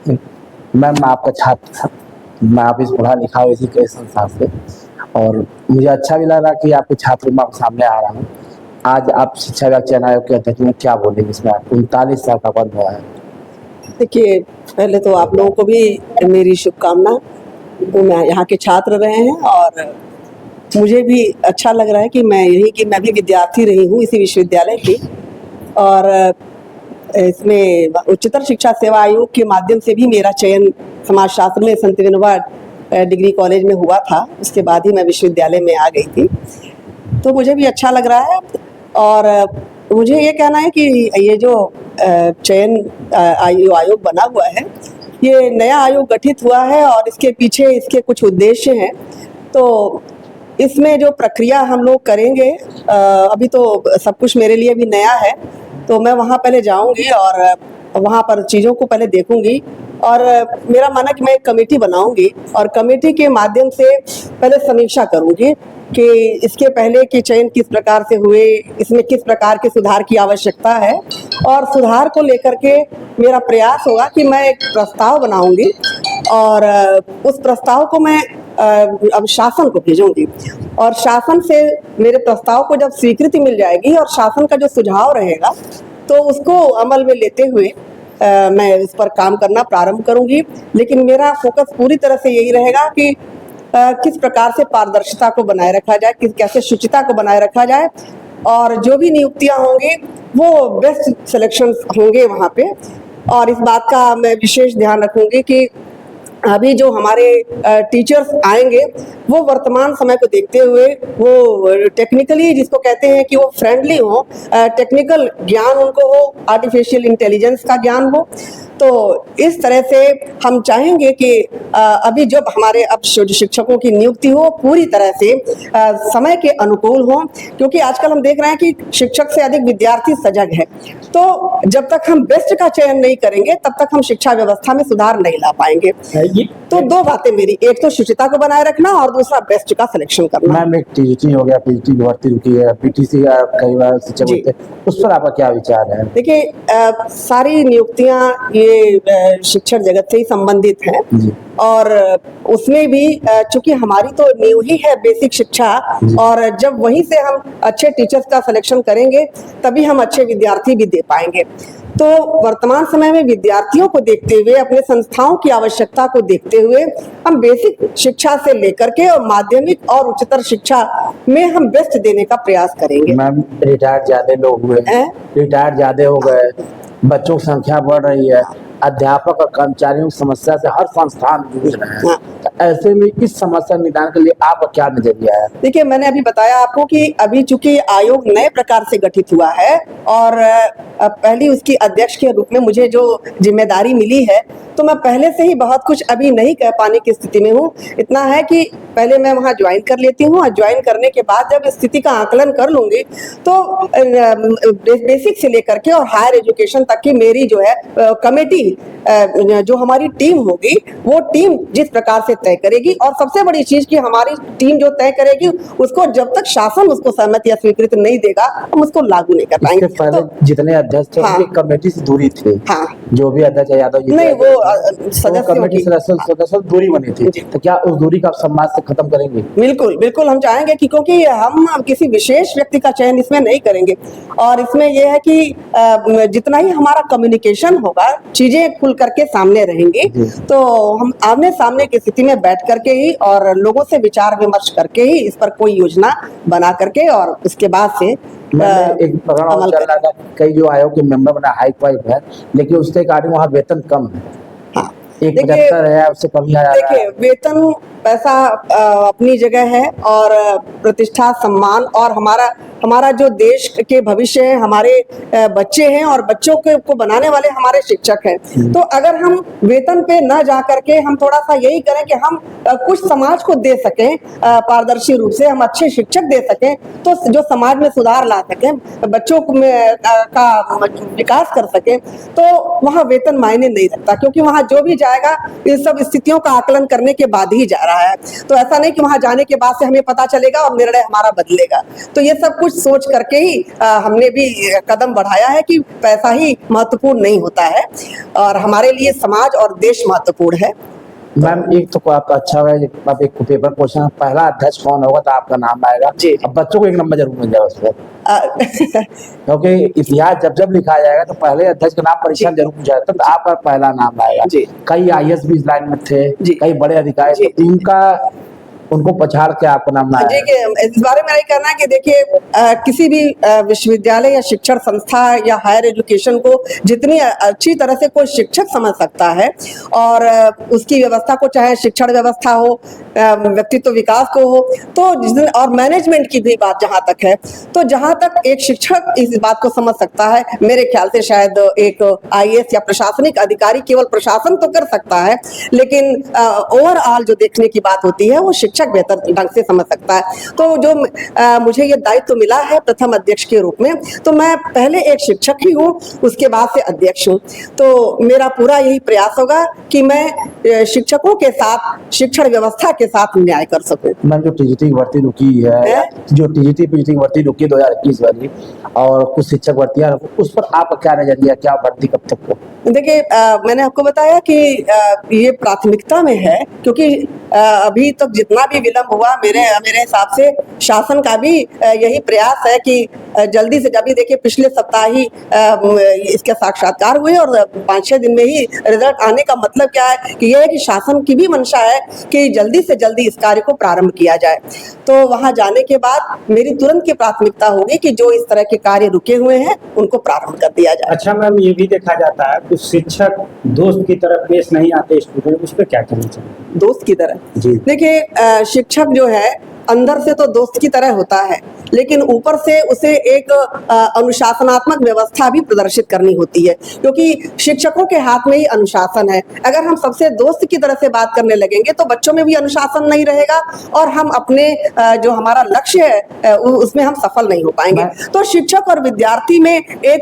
Ma'am मैं आपका छात्र था, मैं आप इस पढ़ा लिखा हूँ इसी के संस्था से, और मुझे अच्छा भी लग रहा कि आपके छात्र मैं आपके सामने आ रहा हूँ। आज आप शिक्षा विभाग चयन आयोग के अध्यक्ष में क्या बोलेंगे इसमें? 39 साल का पद हुआ है। देखिए, पहले तो आप लोगों को भी मेरी शुभकामना। तो मैं यहाँ के छात्र रहे हैं और मुझे भी अच्छा लग रहा है कि मैं भी विद्यार्थी रही हूँ इसी विश्वविद्यालय की, और इसमें उच्चतर शिक्षा सेवा आयोग के माध्यम से भी मेरा चयन समाजशास्त्र में संत विनोबा डिग्री कॉलेज में हुआ था। उसके बाद ही मैं विश्वविद्यालय में आ गई थी, तो मुझे भी अच्छा लग रहा है। और मुझे ये कहना है कि ये जो चयन आयोग बना हुआ है, ये नया आयोग गठित हुआ है और इसके पीछे इसके कुछ उद्देश्य हैं। तो इसमें जो प्रक्रिया हम लोग करेंगे, अभी तो सब कुछ मेरे लिए भी नया है, तो मैं वहाँ पहले जाऊँगी और वहाँ पर चीज़ों को पहले देखूँगी, और मेरा मानना है कि मैं एक कमेटी बनाऊँगी और कमेटी के माध्यम से पहले समीक्षा करूँगी कि इसके पहले के चयन किस प्रकार से हुए, इसमें किस प्रकार के सुधार की आवश्यकता है, और सुधार को लेकर के मेरा प्रयास होगा कि मैं एक प्रस्ताव बनाऊँगी और उस प्रस्ताव को मैं अब शासन को भेजूंगी, और शासन से मेरे प्रस्ताव को जब स्वीकृति मिल जाएगी और शासन का जो सुझाव रहेगा तो उसको अमल में लेते हुए मैं इस पर काम करना प्रारंभ करूंगी। लेकिन मेरा फोकस पूरी तरह से यही रहेगा कि किस प्रकार से पारदर्शिता को बनाए रखा जाए, कैसे शुचिता को बनाए रखा जाए, और जो भी नियुक्तियां होंगी वो बेस्ट सिलेक्शन होंगे वहाँ पे। और इस बात का मैं विशेष ध्यान रखूंगी कि अभी जो हमारे टीचर्स आएंगे वो वर्तमान समय को देखते हुए वो टेक्निकली, जिसको कहते हैं कि वो फ्रेंडली हो, टेक्निकल ज्ञान उनको हो, आर्टिफिशियल इंटेलिजेंस का ज्ञान हो। तो इस तरह से हम चाहेंगे कि अभी जब हमारे अब शिक्षकों की नियुक्ति हो पूरी तरह से समय के अनुकूल हो, क्योंकि आजकल हम देख रहे हैं कि शिक्षक से अधिक विद्यार्थी सजग है। तो जब तक हम बेस्ट का चयन नहीं करेंगे तब तक हम शिक्षा व्यवस्था में सुधार नहीं ला पाएंगे। तो दो बातें मेरी, एक तो शुचिता को बनाए रखना और दूसरा बेस्ट का सिलेक्शन करना। मैम एक टीचिंग हो गया, पीटी की भर्ती रुकी है, पीटीसी का कई बार शिक्षक होते हैं, उस पर आपका क्या विचार है? देखिए, सारी नियुक्तियां ये शिक्षण जगत से ही संबंधित हैं, और उसमें भी चूंकि हमारी तो नींव ही है बेसिक शिक्षा, और जब वहीं से हम अच्छे टीचर्स का सिलेक्शन करेंगे तभी हम अच्छे विद्यार्थी भी दे पाएंगे। तो वर्तमान समय में विद्यार्थियों को देखते हुए, अपने संस्थाओं की आवश्यकता को देखते हुए हम बेसिक शिक्षा से लेकर के और माध्यमिक और उच्चतर शिक्षा में हम बेस्ट देने का प्रयास करेंगे। मैम रिटायर्ड ज्यादा लोग हुए, रिटायर्ड ज्यादा हो गए, बच्चों की संख्या बढ़ रही है, अध्यापक और कर्मचारियों की समस्या से हर संस्थान जूझ रहे हैं। तो ऐसे में इस समस्या निदान के लिए आपका क्या नजरिया है? देखिए, मैंने अभी बताया आपको कि अभी चूंकि आयोग नए प्रकार से गठित हुआ है और पहली उसकी अध्यक्ष के रूप में मुझे जो जिम्मेदारी मिली है, तो मैं पहले से ही बहुत कुछ अभी नहीं कह पाने की स्थिति में हूँ। इतना है कि पहले मैं वहाँ ज्वाइन कर लेती हूँ, और ज्वाइन करने के बाद जब स्थिति का आकलन कर लूंगी तो बेसिक से लेकर के और हायर एजुकेशन तक की मेरी जो है कमेटी, जो हमारी टीम होगी, वो टीम जिस प्रकार से तय करेगी, और सबसे बड़ी चीज कि हमारी टीम जो तय करेगी उसको जब तक शासन उसको सहमति या स्वीकृति नहीं देगा हम उसको लागू नहीं कर पाएंगे। पहले तो जितने अध्यक्ष थे उनकी कमेटी से दूरी थी। हाँ, जो भी अध्यक्ष यादव जी नहीं, वो सदस्य दूरी बनी थी, तो क्या उस दूरी का समाज से खत्म करेंगे? बिल्कुल बिल्कुल हम चाहेंगे कि, क्योंकि हम किसी विशेष व्यक्ति का चयन इसमें नहीं करेंगे, और इसमें यह है कि जितना ही हमारा कम्युनिकेशन होगा, चीजें खुल करके सामने रहेंगी, तो हम आमने सामने की स्थिति में बैठ करके ही और लोगों से विचार विमर्श करके ही इस पर कोई योजना बना करके और उसके बाद से एक प्रकरण चल रहा था, कई जो आयोग के मेंबर बना हाई क्वालिफ है, लेकिन उसके कारण वहाँ वेतन कम है। हाँ, एक 75 है, उससे कम ही आ रहा है। देखिए, वेतन पैसा अपनी जगह है, और प्रतिष्ठा, सम्मान, और हमारा जो देश के भविष्य है, हमारे बच्चे हैं, और बच्चों को बनाने वाले हमारे शिक्षक हैं। तो अगर हम वेतन पे न जा करके हम थोड़ा सा यही करें कि हम कुछ समाज को दे सकें, पारदर्शी रूप से हम अच्छे शिक्षक दे सकें, तो जो समाज में सुधार ला सकें, बच्चों का विकास कर सकें, तो वहाँ वेतन मायने नहीं रखता, क्योंकि वहाँ जो भी जाएगा इस सब स्थितियों का आकलन करने के बाद ही जा रहा रहा है। तो ऐसा नहीं कि वहां जाने के बाद से हमें पता चलेगा और निर्णय हमारा बदलेगा। तो ये सब कुछ सोच करके ही हमने भी कदम बढ़ाया है कि पैसा ही महत्वपूर्ण नहीं होता है और हमारे लिए समाज और देश महत्वपूर्ण है। मैम एक तो आपका अच्छा होगा, आप एक पेपर क्वेश्चन, पहला अध्यक्ष कौन होगा तो आपका नाम आएगा जी। अब बच्चों को एक नंबर जरूर मिल जाएगा उस पर, क्योंकि इतिहास जब जब लिखा जाएगा तो पहले अध्यक्ष का नाम परीक्षा में जरूर पूछा जाता है, तो आपका पहला नाम आएगा। जी। कई आईएएस भी इस लाइन में थे, जी। कई बड़े अधिकारी, तो इनका उनको पछाड़ के आपका नाम ना आया। देखिए, इस बारे में यही कहना है कि देखिए किसी भी विश्वविद्यालय या शिक्षण संस्था या हायर एजुकेशन को जितनी अच्छी तरह से कोई शिक्षक समझ सकता है और उसकी व्यवस्था को, चाहे शिक्षण व्यवस्था हो, व्यक्तित्व विकास को हो, तो और मैनेजमेंट की भी बात जहाँ तक है, तो जहाँ तक एक शिक्षक इस बात को समझ सकता है, मेरे ख्याल से शायद एक आईएएस या प्रशासनिक अधिकारी केवल प्रशासन तो कर सकता है, लेकिन ओवरऑल जो देखने की बात होती है वो शिक्षक बेहतर ढंग से समझ सकता है। तो जो मुझे ये दायित्व मिला है प्रथम अध्यक्ष के रूप में, तो मैं पहले एक शिक्षक ही हूँ, उसके बाद से अध्यक्ष हूँ। तो मेरा पूरा यही प्रयास होगा कि मैं शिक्षकों के साथ, शिक्षण व्यवस्था के साथ न्याय कर सकूं। मैम जो टीजीटी की भर्ती रुकी है, जो टीजीटी पीजीटी की भर्ती रुकी 2021 वाली और कुछ शिक्षक भर्तियां, उस पर आपका क्या नजरिया, क्या भर्ती कब तक हो? देखिए, मैंने आपको बताया कि ये प्राथमिकता में है, क्योंकि अभी तक जितना भी विलंब हुआ, मेरे हिसाब से शासन का भी यही प्रयास है कि जल्दी से, अभी देखिए पिछले सप्ताह ही इसके साक्षात्कार हुए और 5-6 दिन में ही रिजल्ट आने का मतलब क्या है कि यह है कि शासन की भी मंशा है कि जल्दी से जल्दी इस कार्य को प्रारंभ किया जाए। तो वहां जाने के बाद मेरी तुरंत की प्राथमिकता होगी कि जो इस तरह के कार्य रुके हुए हैं उनको प्रारंभ कर दिया जाए। अच्छा मैम, ये भी देखा जाता है कुछ शिक्षक दोस्त की तरह पेश नहीं आते स्टूडेंट, उस पर क्या कहना चाहिए? दोस्त की तरह? जी। देखिए, शिक्षक जो है अंदर से तो दोस्त की तरह होता है, लेकिन ऊपर से उसे एक अनुशासनात्मक व्यवस्था भी प्रदर्शित करनी होती है, क्योंकि शिक्षकों के हाथ में ही अनुशासन है। अगर हम सबसे दोस्त की तरह से बात करने लगेंगे तो बच्चों में भी अनुशासन नहीं रहेगा और हम अपने जो हमारा लक्ष्य है उसमें हम सफल नहीं हो पाएंगे। तो शिक्षक और विद्यार्थी में एक